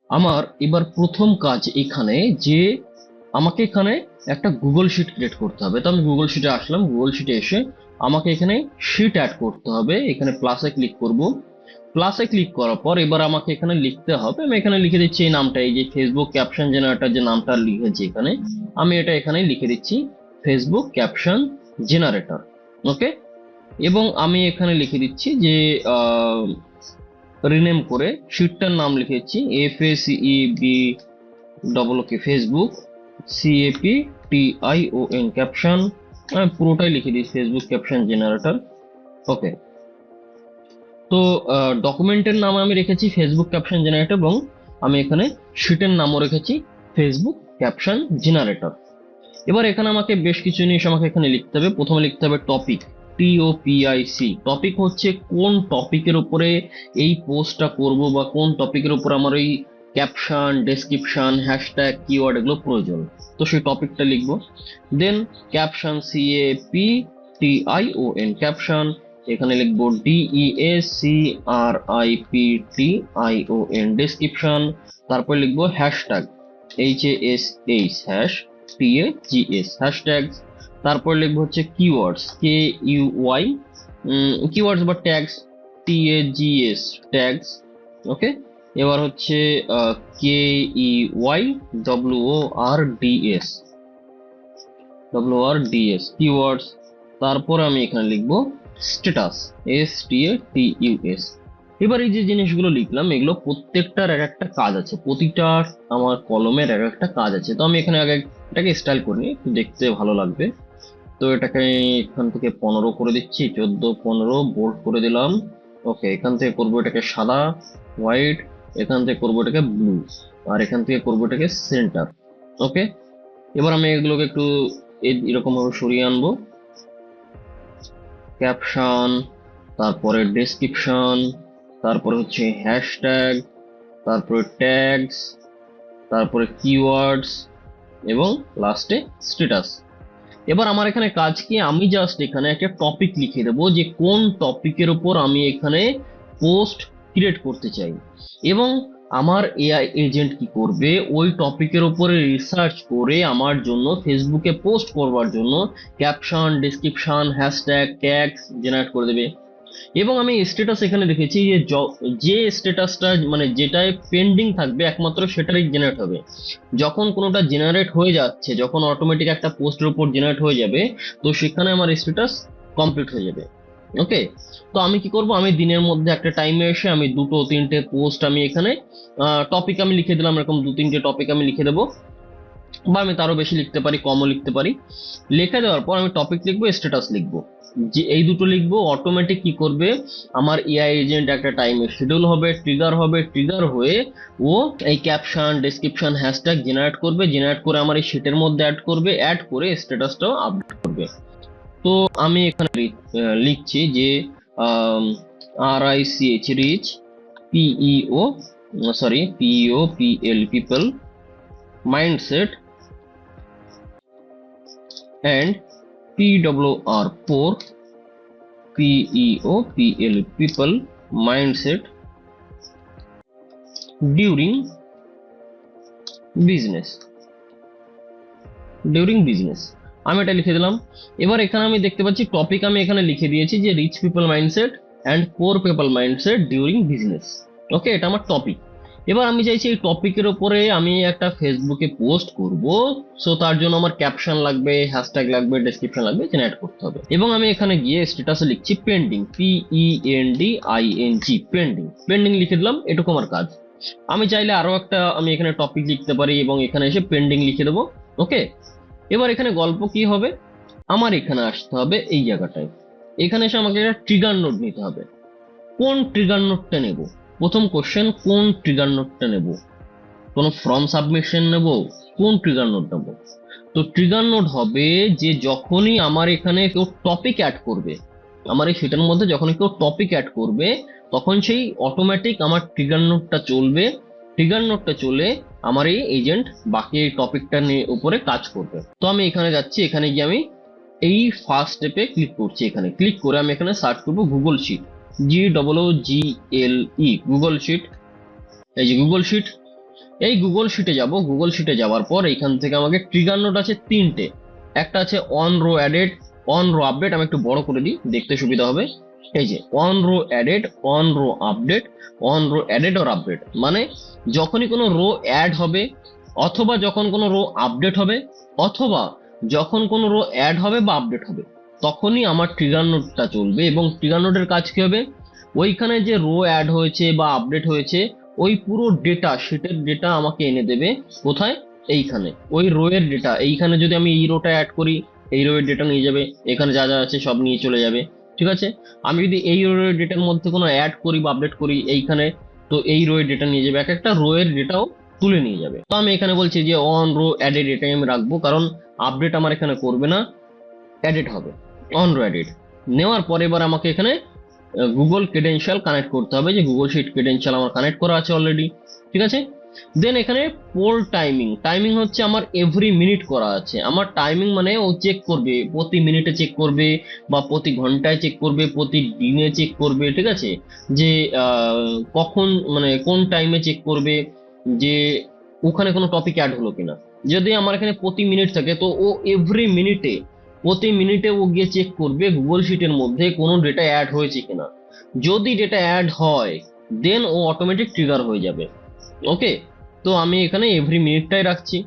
আমার এবার প্রথম কাজ এখানে যে আমাকে এখানে একটা গুগল শিট ক্রিয়েট করতে হবে। তো আমি গুগল শিটে আসলাম। গুগল শিটে এসে আমাকে এখানে শিট অ্যাড করতে হবে। এখানে প্লাসে ক্লিক করব। প্লাসে ক্লিক করার পর এবার আমাকে এখানে লিখতে হবে, আমি এখানে লিখে দিচ্ছি এই নামটা, এই যে ফেসবুক ক্যাপশন জেনারেটর যে নামটা লিখেছি এখানে, আমি এটা এখানে লিখে দিচ্ছি ফেসবুক ক্যাপশন জেনারেটর। ওকে, এবং আমি এখানে লিখে দিচ্ছি যে রিনেম করে শিটটার নাম লিখেছি FACEB ডবল ওকে ফেসবুক CAPTION ক্যাপশন, আমি পুরোটাই লিখে দিই ফেসবুক ক্যাপশন জেনারেটর। ওকে, তো ডকুমেন্টের নাম আমি রেখেছি ফেসবুক ক্যাপশন জেনারেটর এবং আমি এখানে শিটের নামও রেখেছি ফেসবুক ক্যাপশন জেনারেটর। এবার এখানে আমাকে বেশ কিছু জিনিস আমাকে এখানে লিখতে হবে। প্রথমে লিখতে হবে টপিক, TOPIC। টপিক হচ্ছে কোন টপিকের উপরে এই পোস্টটা করব বা কোন টপিকের উপর আমার এই ক্যাপশন, ডেসক্রিপশন, হ্যাশট্যাগ, কিওয়ার্ড এগুলো প্রয়োজন, তো সেই টপিকটা লিখবো। দেন ক্যাপশন, CAPTION ক্যাপশন, এখানে লিখবো DESCRIPTION ডেসক্রিপশন। তারপর লিখবো hashtag, HASH hash TAGS hashtag. তারপর লিখবো হচ্ছে কিওয়ার্ডস, KUY কিওয়ার্ডস বা ট্যাগস, TAGS ট্যাগস। ওকে, এবার হচ্ছে KEY WORDS কিওয়ার্ডস। তারপর আমি এখানে লিখবো স্ট্যাটাস, STATUS। এবার এই যে জিনিসগুলো লিখলাম এগুলো প্রত্যেকটার এক একটা কাজ আছে, প্রতিটার আমার কলমের এক একটা কাজ আছে। তো আমি এখানে আগে এটাকে স্টাইল করে নিই, একটু দেখতে ভালো লাগবে। তো এটাকে এখান থেকে 15 করে দিচ্ছি, 14 15 বোল্ড করে দিলাম। ওকে, এখান থেকে করবো এটাকে সাদা, হোয়াইট, এখান থেকে করবো এটাকে ব্লু, আর এখান থেকে করবো এটাকে সেন্টার। ওকে, এবার আমি এগুলোকে একটু এরকম ভাবে সরিয়ে আনবো। ক্যাপশন, তারপরে ডেসক্রিপশন, তারপরে হচ্ছে হ্যাশট্যাগ, তারপরে ট্যাগস, তারপরে কিওয়ার্ডস এবং লাস্টে স্ট্যাটাস। এবার আমার এখানে কাজ কি, আমি জাস্ট এখানে একটা টপিক লিখে দেবো যে কোন টপিকের উপর আমি এখানে পোস্ট ক্রিয়েট করতে চাই, এবং আমার AI এজেন্ট কি করবে, ওই টপিকের উপরে রিসার্চ করে আমার জন্য ফেসবুকে পোস্ট করবার জন্য caption, description, hashtag, tags generate করে দেবে। এবং আমি স্ট্যাটাস এখানে রেখেছি যে যে স্ট্যাটাসটা মানে যেটায় পেন্ডিং থাকবে একমাত্র সেটারই জেনারেট হবে। যখন কোনোটা জেনারেট হয়ে যাচ্ছে, যখন অটোমেটিক একটা পোস্টের উপর জেনারেট হয়ে যাবে, তো সেখানে আমার স্ট্যাটাস কমপ্লিট হয়ে যাবে। ওকে, তো আমি কি করব, আমি দিনের মধ্যে একটা টাইমে এসে আমি দুটো তিনটে পোস্ট আমি এখানে টপিক আমি লিখে দিলাম, এরকম দু তিনটে টপিক আমি লিখে দেবো, বা আমি তারও বেশি লিখতে পারি, কমও লিখতে পারি। লিখে দেওয়ার পর আমি টপিক লিখবো, স্ট্যাটাস লিখবো, যে এই দুটো লিখবো, অটোমেটিক কি করবে, আমার AI এজেন্ট একটা টাইমে শিডিউল হবে, ট্রিগার হয়ে ও এই ক্যাপশন, ডেসক্রিপশন, হ্যাশট্যাগ জেনারেট করবে, জেনারেট করে আমার এই শিটের মধ্যে অ্যাড করবে, অ্যাড করে স্ট্যাটাসটাও আপডেট করবে। তো আমি এখানে লিখছি যে RICH rich, PEO sorry PEOPL people mindset, and PWR for PEOPL people mindset during business আমি এটা লিখে দিলাম। এবার এখানে আমি দেখতে পাচ্ছি টপিক আমি এখানে লিখে দিয়েছি যে rich people mindset and poor people mindset during business. Okay, এটা আমার টপিক। এবার আমি চাইছি এই টপিকের উপরে আমি একটা ফেসবুকে পোস্ট করব, সো তার জন্য আমার ক্যাপশন লাগবে, হ্যাশট্যাগ লাগবে, ডেসক্রিপশন লাগবে, জেনারেট করতে হবে। এবং আমি এখানে গিয়ে স্ট্যাটাসে লিখছি পেন্ডিং, পেন্ডিং লিখে দিলাম, এটুকু আমার কাজ। আমি চাইলে আরো একটা আমি এখানে টপিক লিখতে পারি এবং এখানে এসে পেন্ডিং লিখে দেবো। ওকে, এবার এখানে গল্প কি হবে, আমার এখানে আসতে হবে এই জায়গাটায়, এখানে এসে আমাকে একটা ট্রিগার নোট নিতে হবে। কোন ট্রিগার নোটটা নেব, প্রথম কোশ্চেন, কোন ট্রিগার নোটটা নেব, কোন ফর্ম সাবমিশন নেব, কোন ট্রিগার নোট নেব? তো ট্রিগার নোট হবে যে যখনই আমার এখানে কেউ টপিক অ্যাড করবে, আমার এই সেটার মধ্যে যখনই কেউ টপিক অ্যাড করবে, তখন সেই অটোমেটিক আমার ট্রিগার নোটটা চলবে। ট্রিগার নোটটা চলে আমার এই এজেন্ট বাকি এই টপিকটা নিয়ে উপরে কাজ করবে। তো আমি এখানে যাচ্ছি, এখানে গিয়ে আমি এই ফার্স্ট স্টেপে ক্লিক করছি, এখানে ক্লিক করে আমি এখানে সার্চ করবো Google sheet, GOOGLE Google sheet. এই যে গুগল শিট, এই গুগল শিটে যাব, গুগল শিটে যাওয়ার পর এইখান থেকে আমাকে ট্রিগার নোড আছে তিনটে। একটা আছে on row added, on row update, আমি একটু বড় করে দিই দেখতে সুবিধা হবে। এই যে on row added, on row update, on row added or update, মানে যখনই কোনো রো অ্যাড হবে, অথবা যখন কোনো রো আপডেট হবে, অথবা যখন কোনো রো অ্যাড হবে বা আপডেট হবে, তখনই আমার ট্রিগার নোডটা চলবে। এবং ট্রিগার নোডের কাজ কি হবে, ওইখানে যে রো অ্যাড হয়েছে বা আপডেট হয়েছে ওই পুরো ডেটা, শিটের ডেটা আমাকে এনে দেবে কোথায়, এইখানে ওই রো এর ডেটা। এইখানে যদি আমি এই রোটা অ্যাড করি, এই রো এর ডেটা নিয়ে যাবে, এখানে যা যা আছে সব নিয়ে চলে যাবে, ঠিক আছে। আমি যদি এই রো এর ডেটার মধ্যে কোনো অ্যাড করি বা আপডেট করি এইখানে, তো এই রো এর ডেটা নিয়ে যাবে, এক একটা রো এর ডেটাও তুলে নিয়ে যাবে। তো আমি এখানে বলছি যে অন রো অ্যাডেড, এটাই আমি রাখবো, কারণ আপডেট আমার এখানে করবে না, অ্যাডেড হবে, অন রো অ্যাডেড। নেওয়ার পরে এবার আমাকে এখানে গুগল ক্রেডেনশিয়াল কানেক্ট করতে হবে, যে গুগল শিট ক্রেডেনশিয়াল আমার কানেক্ট করা আছে অলরেডি, ঠিক আছে। দেন এখানে পোল টাইমিং, টাইমিং হচ্ছে আমার এভরি মিনিট করা আছে। আমার টাইমিং মানে ও চেক করবে, প্রতি মিনিটে চেক করবে, বা প্রতি ঘন্টায় চেক করবে, প্রতি দিনে চেক করবে, ঠিক আছে। যে কখন, মানে কোন টাইমে চেক করবে, যে ওখানে কোনো টপিক অ্যাড হলো কিনা। যদি আমার এখানে প্রতি মিনিট থাকে, তো ও এভরি মিনিটে, প্রতি মিনিটে ও গিয়ে চেক করবে গুগল শিটের মধ্যে কোনো ডেটা অ্যাড হয়েছে কিনা। যদি ডেটা অ্যাড হয়, দেন ও অটোমেটিক ট্রিগার হয়ে যাবে। ওকে, তো আমি এখানে এভরি মিনিটটাই রাখছি।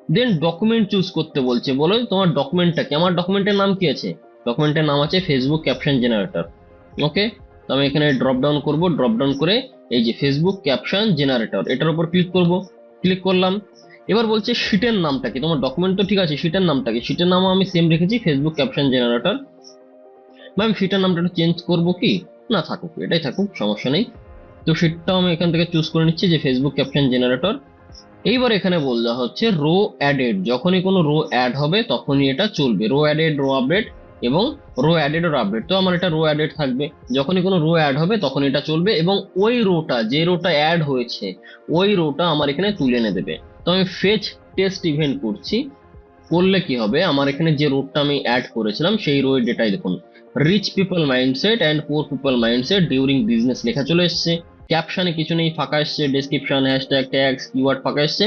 দেন ডকুমেন্ট চুজ করতে বলছে, বলো তোমার ডকুমেন্টটা কি। আমার ডকুমেন্টের নাম কি আছে, ডকুমেন্টের নাম আছে ফেসবুক ক্যাপশন জেনারেটর। ওকে, তো আমি এখানে ড্রপ ডাউন করবো, ড্রপ ডাউন করে এই যে ফেসবুক ক্যাপশন জেনারেটর, এটার উপর ক্লিক করব। ক্লিক করলাম। এবার বলছে শিটের নামটা কি, তোমার ডকুমেন্ট তো ঠিক আছে, শিটের নামটা কি। শিটের নামও আমি সেম রেখেছি, ফেসবুক ক্যাপশন জেনারেটর। ম্যাম শিটের নামটা একটু চেঞ্জ করবো কি, না থাকুক, এটাই থাকুক, সমস্যা নেই। তো শিটটাও আমি এখান থেকে চুজ করে নিচ্ছি, যে ফেসবুক ক্যাপশন জেনারেটর। এইবার এখানে বলা হচ্ছে রো অ্যাডেড, যখনই কোনো রো অ্যাড হবে তখনই এটা চলবে, রো অ্যাডেড, রো আপডেট এবং রো অ্যাডেড ওর আপডেট। তো আমার এটা রো অ্যাডেড থাকবে, যখনই কোনো রো অ্যাড হবে তখন এটা চলবে, এবং ওই রোটা, যে রোটা অ্যাড হয়েছে ওই রোটা আমার এখানে তুলে এনে দেবে। তো আমি ফেচ টেস্ট ইভেন্ট করছি, করলে কি হবে, আমার এখানে যে রোটা আমি অ্যাড করেছিলাম সেই রো এর ডেটাই দেখুন, rich people mindset and poor people mindset during business লেখা চলে এসছে। ক্যাপশনে কিছু নেই, ফাঁকা এসছে, ডেসক্রিপশন, হ্যাশট্যাগ, ট্যাগস, কিওয়ার্ড ফাঁকা এসছে,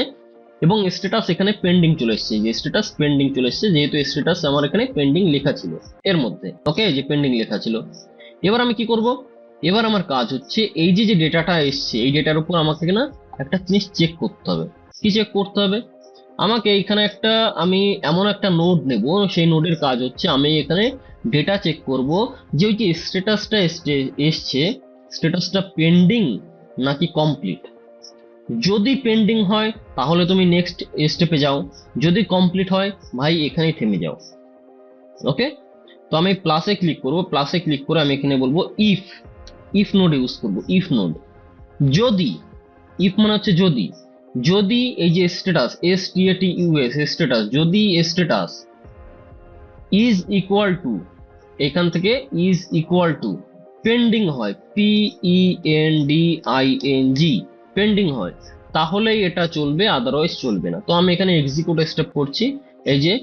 এবং স্ট্যাটাস এখানে পেন্ডিং চলে এসছে, যে স্ট্যাটাস পেন্ডিং চলে এসছে, যেহেতু স্ট্যাটাস আমার এখানে পেন্ডিং লেখা ছিল এর মধ্যে। ওকে, যে পেন্ডিং লেখা ছিল। এবার আমি কি করব, এবার আমার কাজ হচ্ছে এই যে যে ডেটাটা এসছে এই ডেটার উপর আমাকে না একটা জিনিস চেক করতে হবে। কি চেক করতে হবে, আমাকে এইখানে একটা, আমি এমন একটা নোড নেব, সেই নোডের কাজ হচ্ছে আমি এখানে ডেটা চেক করব, যে ওই যে স্ট্যাটাসটা এসছে, স্ট্যাটাসটা পেন্ডিং নাকি কমপ্লিট। যদি পেন্ডিং হয় তাহলে তুমি নেক্সট স্টেপে যাও, যদি কমপ্লিট হয় ভাই এখানেই থেমে যাও। ওকে, তো আমি প্লাসে ক্লিক করব, প্লাসে ক্লিক করে আমি এখানে বলবো ইফ, ইফ নোড ইউজ করব, ইফ নোড। যদি, ইফ মানে হচ্ছে যদি, যদি এই যে স্ট্যাটাস, STATUS স্ট্যাটাস, যদি স্ট্যাটাস ইজ ইকুয়াল টু, এখান থেকে ইজ ইকুয়াল টু পেন্ডিং হয়, PENDING, পেন্ডিং হয়, তাহলেই এটা চলবে, আদারওয়াইজ চলবে না। তো আমি এখানে এক্সিকিউট স্টেপ করছি, এই যে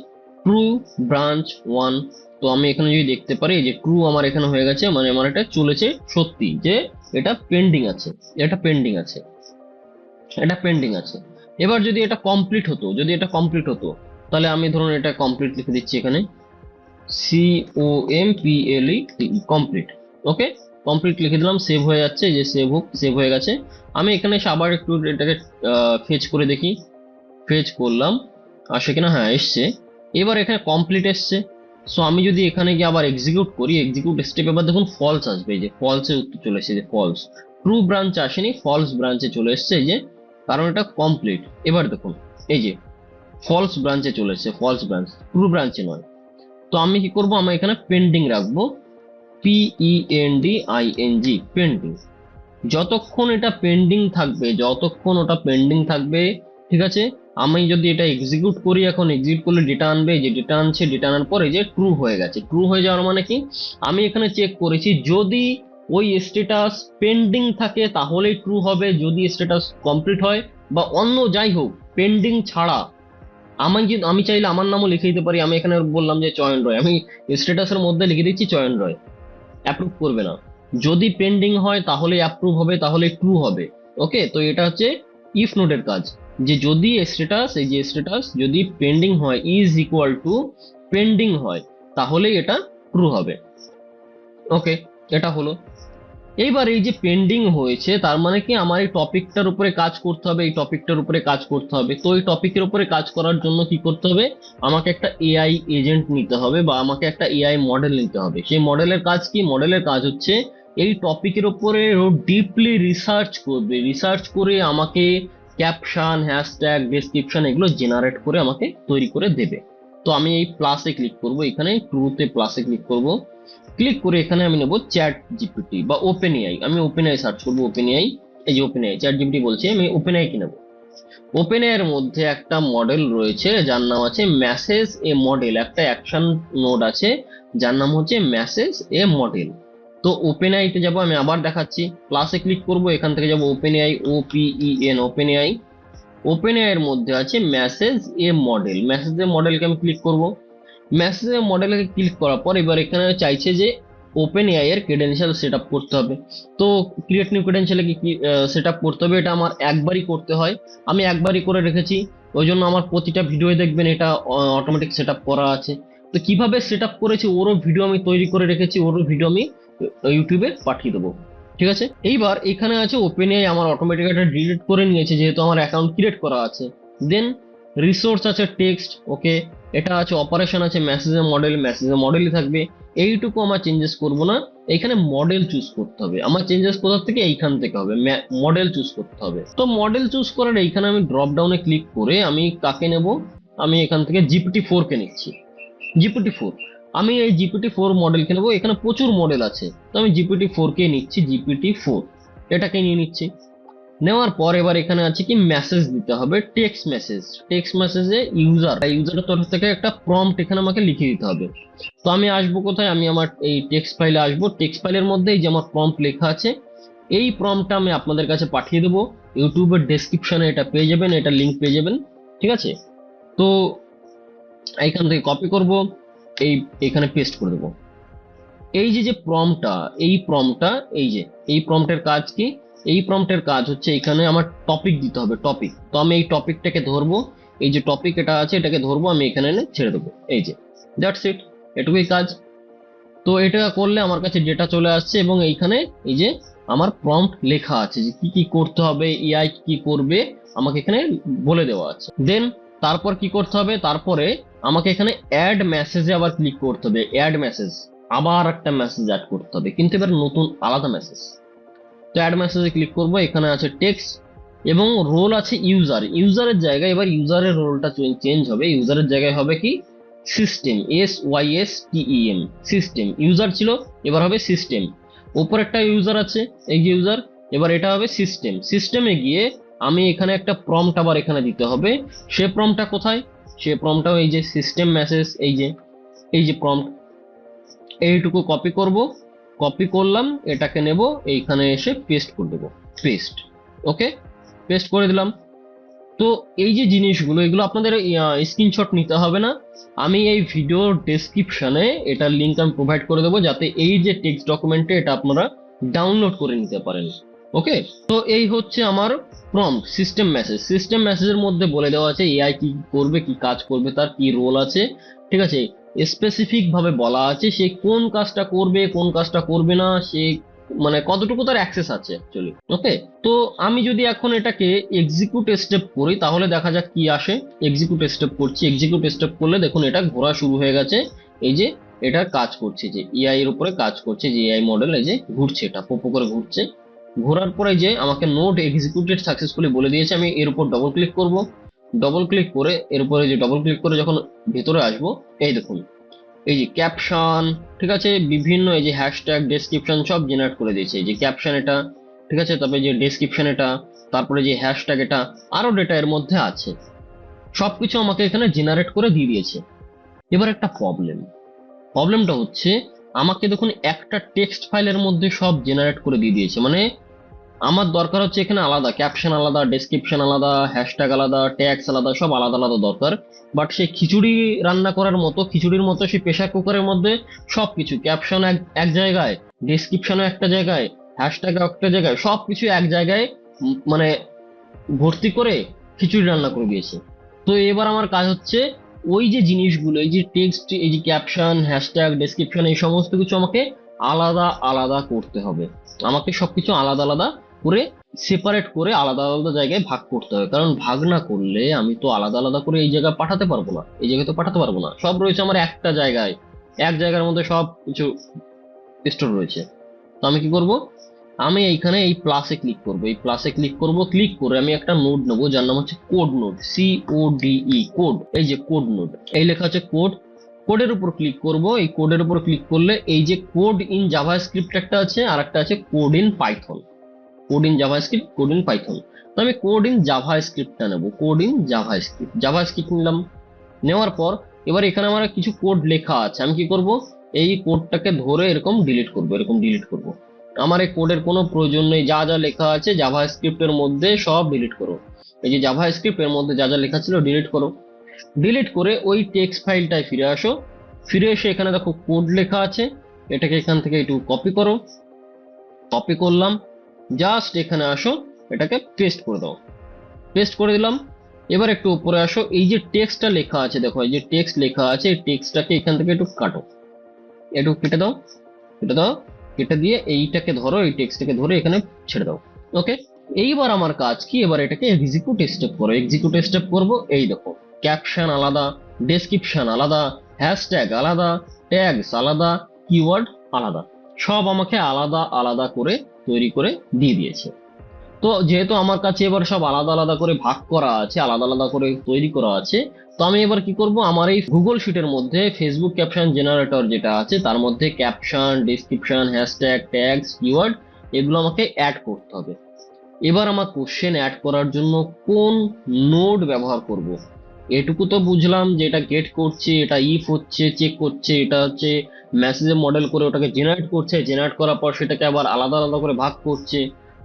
ট্রু ব্রাঞ্চ 1। তো আমি এখানে যদি দেখতে পারি এই যে ট্রু আমার এখানে হয়ে গেছে, মানে আমার এটা চলেছে সত্যি, যে এটা পেন্ডিং আছে, এটা পেন্ডিং আছে, এটা পেন্ডিং আছে। এবার যদি এটা কমপ্লিট হতো, যদি এটা কমপ্লিট হতো, তাহলে আমি ধরুন এটা কমপ্লিট লিখে দিচ্ছি এখানে, COMPLET, কমপ্লিট। ওকে, কমপ্লিট লিখে দিলাম, সেভ হয়ে যাচ্ছে, এই যে সেভ হোক, সেভ হয়ে গেছে। আমি এখানে এসে আবার একটু এটাকে ফেচ করে দেখি, ফেচ করলাম, আসে কিনা, হ্যাঁ এসছে। এবার এখানে কমপ্লিট এসছে। সো আমি যদি এখানে গিয়ে আবার এক্সিকিউট করি, এক্সিকিউট স্টেপ, এবার দেখুন ফলস আসবে, এই যে ফলসে উত্তর চলে এসেছে, যে ফলস, ট্রু ব্রাঞ্চ আসেনি, ফলস ব্রাঞ্চে চলে এসছে, এই যে, কারণ এটা কমপ্লিট। এবার দেখুন এই যে ফলস ব্রাঞ্চে চলে এসছে, ফলস ব্রাঞ্চ, ট্রু ব্রাঞ্চে নয়। তো আমি কি করব, আমি এখানে পেন্ডিং রাখবো, PENDING, পেন্ডিং। যতক্ষণ এটা পেন্ডিং থাকবে, যতক্ষণ ওটা পেন্ডিং থাকবে, ঠিক আছে। আমি যদি এটা এক্সিকিউট করি, এখন এক্সিকিউট করলে ডেটা আনবে, যে ডেটা আনছে, ডেটা আনার পরে যে ট্রু হয়ে গেছে, ট্রু হয়ে যাওয়ার মানে কি, আমি এখানে চেক করেছি, যদি ওই স্ট্যাটাস পেন্ডিং থাকে তাহলেই ট্রু হবে, যদি স্ট্যাটাস কমপ্লিট হয় বা অন্য যাই হোক পেন্ডিং ছাড়া, আমি চাইলে আমার নামও লিখে দিতে পারি। আমি এখানে বললাম যে চয়ন রয়, আমি স্ট্যাটাসের মধ্যে লিখে দিচ্ছি চয়ন রয়, অ্যাপ্রুভ করবে না। যদি পেন্ডিং হয় তাহলে অ্যাপ্রুভ হবে, তাহলে ট্রু হবে। ওকে, তো এটা হচ্ছে ইফ নোডের কাজ, যে যদি স্ট্যাটাস, এই যে স্ট্যাটাস যদি পেন্ডিং হয়, ইজ ইকুয়াল টু পেন্ডিং হয়, তাহলেই এটা ট্রু হবে। ওকে, এটা হলো। এইবার এই যে পেন্ডিং হয়েছে, তার মানে কি আমার এই টপিকটার উপরে কাজ করতে হবে, এই টপিকটার উপরে কাজ করতে হবে। তো এই টপিকের উপরে কাজ করার জন্য কি করতে হবে, আমাকে একটা এআই এজেন্ট নিতে হবে, বা আমাকে একটা এআই মডেল নিতে হবে। সেই মডেলের কাজ কি, মডেলের কাজ হচ্ছে এই টপিকের উপরে ডিপলি রিসার্চ করবে, রিসার্চ করে আমাকে ক্যাপশন, হ্যাশট্যাগ, ডেসক্রিপশন এগুলো জেনারেট করে আমাকে তৈরি করে দেবে। তো আমি এই প্লাসে ক্লিক করব, এখানে ট্রুতে প্লাসে ক্লিক করব, ক্লিক করে এখানে আমি নেব চ্যাট জিপিটি বা ওপেন এআই। আমি ওপেন এআই সার্চ করবো, ওপেন এআই, এই যে ওপেন এআই, চ্যাট জিপিটি বলছে, আমি ওপেন এআই কি নেবো। ওপেন এআই এর মধ্যে একটা মডেল রয়েছে যার নাম আছে মেসেজ এ মডেল, একটা অ্যাকশন নোড আছে যার নাম হচ্ছে মেসেজ এ মডেল। তো ওপেন এআই তে যাবো, আমি আবার দেখাচ্ছি, প্লাসে ক্লিক করব, এখান থেকে যাবো open AI, OPEN, open AI. Open AI এর মধ্যে আছে মেসেজ এ মডেল, মেসেজ এ মডেলকে আমি ক্লিক করব। মেসেজ এ মডেলে ক্লিক করার পর এবার এখানে চাইছে যে ওপেন এআই এর ক্রেডেনশিয়াল সেট আপ করতে হবে। তো ক্রিয়েট নিউ ক্রেডেনশিয়ালে কি সেট আপ করতে হবে, এটা আমার একবারই করতে হয়, আমি একবারই করে রেখেছি। ওই জন্য আমার প্রতিটা ভিডিও দেখবেন এটা অটোমেটিক সেট আপ করা আছে। তো কিভাবে সেট আপ করেছি ওরও ভিডিও আমি তৈরি করে রেখেছি, ওরও ভিডিও আমি ইউটিউবে পাঠিয়ে দেবো। ঠিক আছে, এইবার এখানে আছে ওপেন এআই আমার অটোমেটিক এটা ডিলিট করে নিয়েছে যেহেতু আমার অ্যাকাউন্ট ক্রিয়েট করা আছে। দেন রিসোর্স আছে টেক্সট, ওকে, এটা আছে অপারেশন আছে মেসেজের মডেল, মেসেজের মডেলই থাকবে, এইটুকু আমার চেঞ্জেস করব না। এখানে মডেল চুজ করতে হবে, আমার চেঞ্জেস কোথা থেকে, এইখান থেকে হবে, মডেল চুজ করতে হবে। তো মডেল চুজ করার এইখানে আমি ড্রপ ডাউনে ক্লিক করে আমি কাকে নেব, আমি এখান থেকে GPT-4 কে নিচ্ছি। GPT-4, আমি এই GPT-4 মডেলকে নেবো, এখানে প্রচুর মডেল আছে, তো আমি GPT-4 কে নিচ্ছি, GPT-4 এটাকে নিয়ে নিচ্ছি। নেওয়ার পর এবার এখানে আছে কি মেসেজ দিতে হবে, টেক্সট মেসেজ। টেক্সট মেসেজে ইউজারের তরফ থেকে একটা প্রম্পট এখানে আমাকে লিখে দিতে হবে। তো আমি আসবো কোথায়, আমি আমার এই টেক্সট ফাইলে আসবো, টেক্সট ফাইলের মধ্যে এই যে আমার প্রম্পট লেখা আছে, এই প্রম্পটটা আমি আপনাদের কাছে পাঠিয়ে দেবো। ইউটিউবের ডেসক্রিপশনে এটা পেয়ে যাবেন, এটা লিঙ্ক পেয়ে যাবেন। ঠিক আছে, তো এইখান থেকে কপি করব, এখানে পেস্ট করে দেবো। এই যে প্রম্পটটা, এই প্রম্পটটা, এই প্রম্পটের কাজ কি, এই প্রম্পটের কাজ হচ্ছে এখানে আমার টপিক দিতে হবে, টপিক। তো আমি এই টপিকটাকে ধরবো, এই যে টপিক এটা আছে এটাকে ধরবো, আমি এখানে এনে ছেড়ে দেবো, এই যে দ্যাটস ইট, এটুকুই কাজ। তো এটা করলে আমার কাছে ডেটা চলে আসছে এবং এইখানে এই যে আমার প্রম্পট লেখা আছে যে কি কি করতে হবে, এআই কি করবে আমাকে এখানে বলে দেওয়া আছে। দেন তারপর কি করতে হবে, তারপরে আমাকে এখানে অ্যাড মেসেজে আবার ক্লিক করতে হবে, অ্যাড মেসেজ, আবার একটা মেসেজ অ্যাড করতে হবে, কিন্তু এবার নতুন আলাদা মেসেজ। তো অ্যাড মেসেজে ক্লিক করব, এখানে আছে টেক্সট এবং রোল আছে ইউজার। ইউজারের জায়গায় এবার ইউজারের রোলটা চেঞ্জ হবে, ইউজারের জায়গায় হবে কি সিস্টেম, SYSTEM, সিস্টেম। ইউজার ছিল, এবার হবে সিস্টেম। ওপর একটা ইউজার আছে, এই যে ইউজার, এবার এটা হবে সিস্টেম। সিস্টেমে গিয়ে আমি এখানে একটা প্রম্পট আবার এখানে দিতে হবে। সে প্রম্পটটা কোথায়, সে প্রম্পটটাও এই যে সিস্টেম মেসেজ, এই যে প্রম্পট, এইটুকু কপি করব, কপি করলাম, এটাকে নেব, এইখানে এসে পেস্ট করে দেবো, পেস্ট। ওকে, পেস্ট করে দিলাম। তো এই যে জিনিসগুলো, এগুলো আপনাদের স্ক্রিনশট নিতে হবে না, আমি এই ভিডিও ডেসক্রিপশনে এটার লিঙ্ক আমি প্রোভাইড করে দেবো, যাতে এই যে টেক্সট ডকুমেন্টে এটা আপনারা ডাউনলোড করে নিতে পারেন। ওকে, তো এই হচ্ছে আমার প্রম্পট, সিস্টেম মেসেজ। সিস্টেম মেসেজের মধ্যে বলে দেওয়া আছে এআই কি করবে, কি কাজ করবে, তার কি রোল আছে। ঠিক আছে, স্পেসিফিক ভাবে বলা আছে সে কোন কাজটা করবে, কোন কাজটা করবে না, সে মানে কতটুকু তার অ্যাক্সেস আছে অ্যাকচুয়ালি। ওকে, তো আমি যদি এখন এটাকে এক্সিকিউট স্টেপ করি তাহলে দেখা যাক কি আসে। এক্সিকিউট স্টেপ করছি, এক্সিকিউট স্টেপ করলে দেখুন এটা ঘোরা শুরু হয়ে গেছে, এই যে এটা কাজ করছে, যে এআই এর উপরে কাজ করছে, যে এআই মডেল এই যে ঘুরছে, এটা পোপো করে ঘুরছে। ঘোরার পরে যে আমাকে নোট এক্সিকিউটেড সাকসেসফুলি বলে দিয়েছে, আমি এর উপর ডবল ক্লিক করব। ডবল ক্লিক করে এর উপরে যে ডবল ক্লিক করে যখন ভেতরে আসবো, এই দেখুন এই যে ক্যাপশন, ঠিক আছে, বিভিন্ন এই যে হ্যাশট্যাগ, ডেসক্রিপশন সব জেনারেট করে দিয়েছে। এই যে ক্যাপশন এটা, ঠিক আছে, তারপরে যে ডেসক্রিপশন এটা, তারপরে যে হ্যাশট্যাগ এটা, আরো ডেটা এর মধ্যে আছে, সবকিছু আমাকে এখানে জেনারেট করে দিয়ে দিয়েছে। এবার একটা প্রবলেমটা হচ্ছে আমাকে দেখুন একটা টেক্সট ফাইলের মধ্যে সব জেনারেট করে দিয়ে দিয়েছে, মানে আমার দরকার হচ্ছে এখানে আলাদা ক্যাপশন, আলাদা ডেসক্রিপশন, আলাদা হ্যাশট্যাগ, আলাদা ট্যাগস আলাদা, সব আলাদা আলাদা দরকার। বাট সেই খিচুড়ি রান্না করার মতো, খিচুড়ির মতো সেই প্রেসার কুকারের মধ্যে সবকিছু, ক্যাপশন এক জায়গায়, ডেসক্রিপশনও একটা জায়গায়, হ্যাশট্যাগ একটা জায়গায়, সবকিছু এক জায়গায় মানে ভর্তি করে খিচুড়ি রান্না করে দিয়েছে। তো এবার আমার কাজ হচ্ছে ওই যে জিনিসগুলো, এই যে টেক্সট, এই যে ক্যাপশন, হ্যাশট্যাগ, ডেসক্রিপশন, এই সমস্ত কিছু আমাকে আলাদা আলাদা করতে হবে। আমাকে সবকিছু আলাদা আলাদা করে সেপারেট করে আলাদা আলাদা জায়গায় ভাগ করতে হবে, কারণ ভাগ না করলে আমি তো আলাদা আলাদা করে এই জায়গায় পাঠাতে পারবো না, এই জায়গায় তো পাঠাতে পারবো না। সব রয়েছে আমার একটা জায়গায়, এক জায়গার মধ্যে সব কিছু স্টোর রয়েছে। তো আমি কি করব, আমি এইখানে এই প্লাসে ক্লিক করব, এই প্লাসে ক্লিক করব, ক্লিক করে আমি একটা নোড নেবো যার নাম হচ্ছে কোড নোড, CODE, কোড। এই যে কোড নোড, এই লেখা আছে কোড, কোডের উপর ক্লিক করব। এই কোডের উপর ক্লিক করলে এই যে কোড ইন জাভাস্ক্রিপ্ট একটা আছে, আর একটা আছে code in Python. Code in JavaScript, code in Python. তো আমি কোড ইন জাভাস্ক্রিপ্টটা নেব, কোড ইন জাভাস্ক্রিপ্ট, জাভাস্ক্রিপ্ট নিলাম। নেওয়ার পর এবার এখানে আমার কিছু কোড লেখা আছে, আমি কি করব, এই কোডটাকে ধরে এরকম ডিলিট করব, এরকম ডিলিট করব। আমার এই কোডের কোনো প্রয়োজন নেই, যা যা লেখা আছে জাভাস্ক্রিপ্টের মধ্যে সব ডিলিট করো। এই যে জাভাস্ক্রিপ্টের মধ্যে যা যা লেখা ছিল ডিলিট করো। ডিলিট করে ওই টেক্সট ফাইলটায় ফিরে আসো। ফিরে এসে এখানে দেখো কোড লেখা আছে, এটাকে এখান থেকে একটু কপি করো। কপি করলাম, জাস্ট এখানে আসো, এটাকে পেস্ট করে দাও। পেস্ট করে দিলাম। এবার একটু উপরে আসো, এই যে টেক্সটটা লেখা আছে দেখো, এই যে টেক্সট লেখা আছে, এই টেক্সটটাকে এখান থেকে একটু কাটো, একটু কেটে দাও, কেটে দাও। কেটে দিয়ে এইটাকে ধরো, এই টেক্সটটাকে ধরে এখানে ছেড়ে দাও। ওকে, এইবার আমার কাজ কি, এবার এটাকে এক্সিকিউট স্টেপ করো। এক্সিকিউট স্টেপ করব, এই দেখো ক্যাপশন আলাদা, ডেসক্রিপশন আলাদা, হ্যাশট্যাগ আলাদা, ট্যাগস আলাদা, কিওয়ার্ড আলাদা, সব আমাকে আলাদা আলাদা করে তৈরি করে দিয়ে দিয়েছে। তো যেহেতু আমার কাছে এবার সব আলাদা আলাদা করে ভাগ করা আছে, আলাদা আলাদা করে তৈরি করা আছে, তো আমি এবার কি করব, আমার এই গুগল শিটের মধ্যে ফেসবুক ক্যাপশন জেনারেটর যেটা আছে তার মধ্যে caption, description, hashtag, tags, keyword এগুলো আমাকে অ্যাড করতে হবে। এবার আমার কোশ্চেন অ্যাড করার জন্য কোন নোড ব্যবহার করব, এটুকু তো বুঝলাম যে এটা গেট করছে, এটা ইফ হচ্ছে, চেক করছে, এটা হচ্ছে মেসেজে মডেল করে ওটাকে জেনারেট করছে, জেনারেট করার পর সেটাকে আবার আলাদা আলাদা করে ভাগ করছে।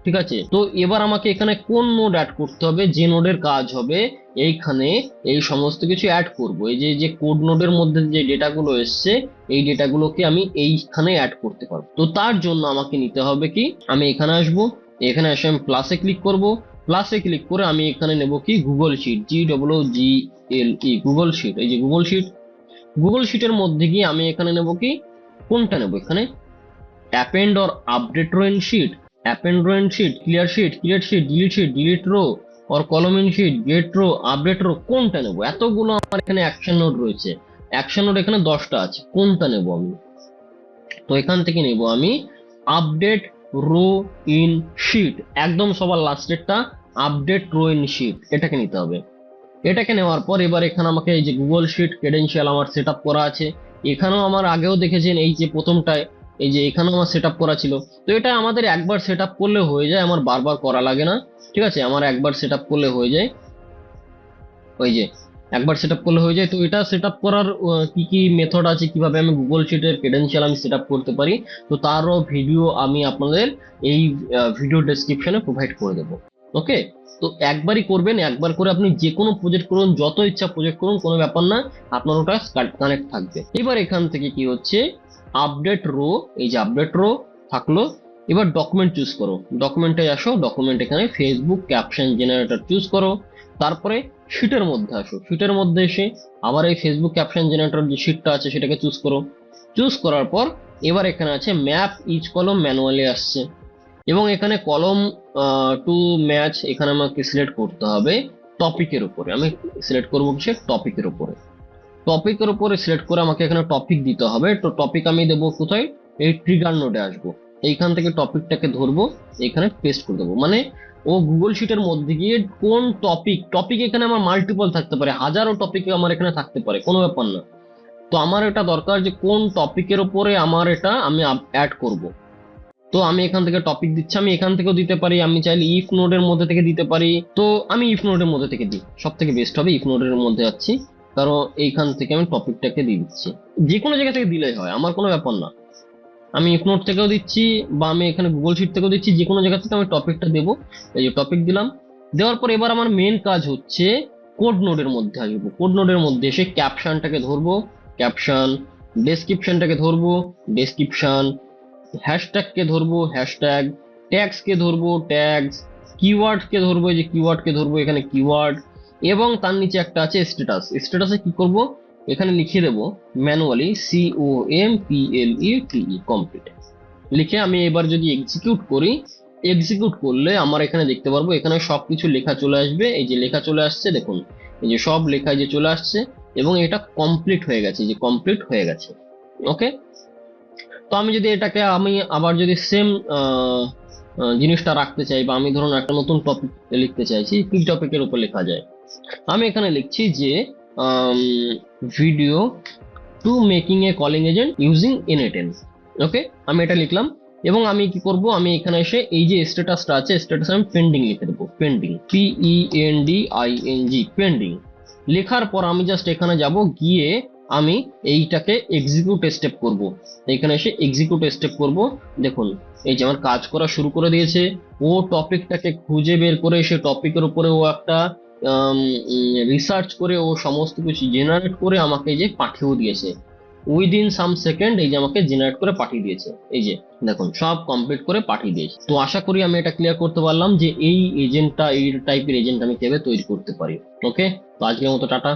ঠিক আছে, তো এবার আমাকে এখানে কোন নোড অ্যাড করতে হবে, যে নোডের কাজ হবে এইখানে এই সমস্ত কিছু অ্যাড করব। এই যে যে কোড নোডের মধ্যে যে ডেটাগুলো এসছে, এই ডেটাগুলোকে আমি এইখানে অ্যাড করতে পারবো। তো তার জন্য আমাকে নিতে হবে কি, আমি এখানে আসবো, এখানে এসে আমি প্লাসে ক্লিক করব। প্লাসে ক্লিক করে আমি এখানে নেব কি Google sheet, GOOGLE, Google sheet. এই যে গুগল শিট, গুগল শিটের মধ্যে গিয়ে আমি এখানে নেব কি, কোনটা নেব, এখানে append or update row in sheet, append row in sheet, clear sheet, create sheet, delete row or column in sheet, get row, update row, কোনটা নেব? এতগুলো আমার এখানে অ্যাকশন নোড রয়েছে, অ্যাকশন নোড এখানে 10টা আছে, কোনটা নেব আমি? তো এখান থেকে নেব আমি আপডেট রো ইন শিট, একদম সবার লাস্টেরটা, আপডেট রো ইন শিট, এটাকে নিতে হবে। এটাকে নেওয়ার পর এবার এখানে আমাকে এই যে গুগল শিট ক্রেডেনশিয়াল আমার সেট আপ করা আছে, এখানেও আমার আগেও দেখেছেন এই যে প্রথমটায়, এই যে এখানেও আমার সেট আপ করা ছিল। তো এটা আমাদের একবার সেট আপ করলে হয়ে যায়, আমার বারবার করা লাগে না। ঠিক আছে, আমার একবার সেট আপ করলে হয়ে যায়, ওই যে একবার সেট আপ করলে হয়ে যায়। তো এটা সেট আপ করার কি কি মেথড আছে, কিভাবে আমি গুগল শিটের ক্রেডেনশিয়াল আমি সেট আপ করতে পারি, তো তারও ভিডিও আমি আপনাদের এই ভিডিও ডেসক্রিপশনে প্রোভাইড করে দেবো। ওকে, তো একবারই করবেন, একবার করে আপনি যে কোনো প্রজেক্ট করুন, যত ইচ্ছা প্রজেক্ট করুন, কোনো ব্যাপার না, আপনার ওটা কানেক্ট থাকবে। এবার এখান থেকে কি হচ্ছে, আপডেট রো, এই যে আপডেট রো থাকলো। এবার ডকুমেন্ট চুজ করো, ডকুমেন্টে আসো, ডকুমেন্ট এখানে ফেসবুক ক্যাপশন জেনারেটর চুজ করো। তারপরে শিটের মধ্যে আসো, শিটের মধ্যে এসে আবার এই ফেসবুক ক্যাপশন জেনারেটর যে শিটটা আছে সেটাকে চুজ করো। চুজ করার পর এবার এখানে আছে ম্যাপ ইচ কলম ম্যানুয়ালি আসছে, এবং এখানে কলম টু ম্যাচ, এখানে আমাকে সিলেক্ট করতে হবে টপিকের উপরে। আমি সিলেক্ট করবো কিসের, টপিকের উপরে। টপিকের উপরে সিলেক্ট করে আমাকে এখানে টপিক দিতে হবে। তো টপিক আমি দেবো কোথায়, এই ট্রিগার নোডে আসবো, এইখান থেকে টপিকটাকে ধরবো, এখানে পেস্ট করে দেবো। মানে ও গুগল শিটের মধ্যে গিয়ে কোন টপিক, টপিক এখানে আমার মাল্টিপল থাকতে পারে, হাজারো টপিক আমার এখানে থাকতে পারে, কোনো ব্যাপার না। তো আমার এটা দরকার যে কোন টপিকের উপরে আমার এটা আমি অ্যাড করব। তো আমি এখান থেকে টপিক দিচ্ছি, আমি এখান থেকেও দিতে পারি, আমি চাইলে ইফ নোডের মধ্যে থেকে দিতে পারি। তো আমি ইফ নোডের মধ্যে থেকে দিই, সব থেকে বেস্ট হবে ইফ নোডের মধ্যে যাচ্ছি, কারণ এইখান থেকে আমি টপিকটাকে দিয়ে দিচ্ছি। যে কোনো জায়গা থেকে দিলেই হয়, আমার কোনো ব্যাপার না। আমি ইফ নোড থেকেও দিচ্ছি, বা আমি এখানে গুগল শিট থেকেও দিচ্ছি, যে কোনো জায়গা থেকে আমি টপিকটা দেবো। এই যে টপিক দিলাম, দেওয়ার পর এবার আমার মেন কাজ হচ্ছে কোড নোডের মধ্যে আসবো। কোড নোডের মধ্যে এসে ক্যাপশনটাকে ধরবো, ক্যাপশন, ডেসক্রিপশনটাকে ধরবো, ডেসক্রিপশন, হ্যাশট্যাগকে ধরবো, হ্যাশট্যাগ, ট্যাগসকে ধরবো, ট্যাগস, কিওয়ার্ডকে ধরবো, এই যে কিওয়ার্ডকে ধরবো, এখানে কিওয়ার্ড, এবং তার নিচে একটা আছে স্ট্যাটাস। স্ট্যাটাসে কি করব, এখানে লিখে দেবো ম্যানুয়ালি COMPLETE কমপ্লিট লিখে আমি এবার যদি এক্সিকিউট করি, এক্সিকিউট করলে আমার এখানে দেখতে পারবো এখানে সবকিছু লেখা চলে আসবে। এই যে লেখা চলে আসছে দেখুন, এই যে সব লেখা যে চলে আসছে, এবং এটা কমপ্লিট হয়ে গেছে, যে কমপ্লিট হয়ে গেছে। ওকে, তো আমি যদি এটাকে আমি আবার যদি সেম জিনিসটা রাখতে চাই, বা আমি ধরুন একটা নতুন টপিক লিখতে চাইছি, কি টপিকের উপর লেখা যায়, আমি এখানে লিখছি যে ভিডিও টু মেকিং এ কলিং এজেন্ট ইউজিং N8N। ওকে, আমি এটা লিখলাম, এবং আমি কি করব, আমি এখানে এসে এই যে স্ট্যাটাসটা আছে, স্ট্যাটাস আমি পেন্ডিং লিখে দেবো, পেন্ডিং, PENDING, পেন্ডিং। লেখার পর আমি জাস্ট এখানে যাব, গিয়ে আমি এইটাকে এক্সিকিউট স্টেপ করব, এখানে এসে এক্সিকিউট স্টেপ করব। দেখুন এই যে আমার কাজ করা শুরু করে দিয়েছে, ও টপিকটাকে খুঁজে বের করে সে টপিকের উপরে ও একটা রিসার্চ করে ও সমস্ত কিছু জেনারেট করে আমাকে এই যে পাঠিয়েও দিয়েছে, উইদিন সাম সেকেন্ড এই যে আমাকে জেনারেট করে পাঠিয়ে দিয়েছে। এই যে দেখুন সব কমপ্লিট করে পাঠিয়ে দিয়েছে। তো আশা করি আমি এটা ক্লিয়ার করতে পারলাম যে এই এজেন্টটা, এই টাইপের এজেন্ট আমি কিভাবে তৈরি করতে পারি। ওকে, তো আজকের মতো টাটা।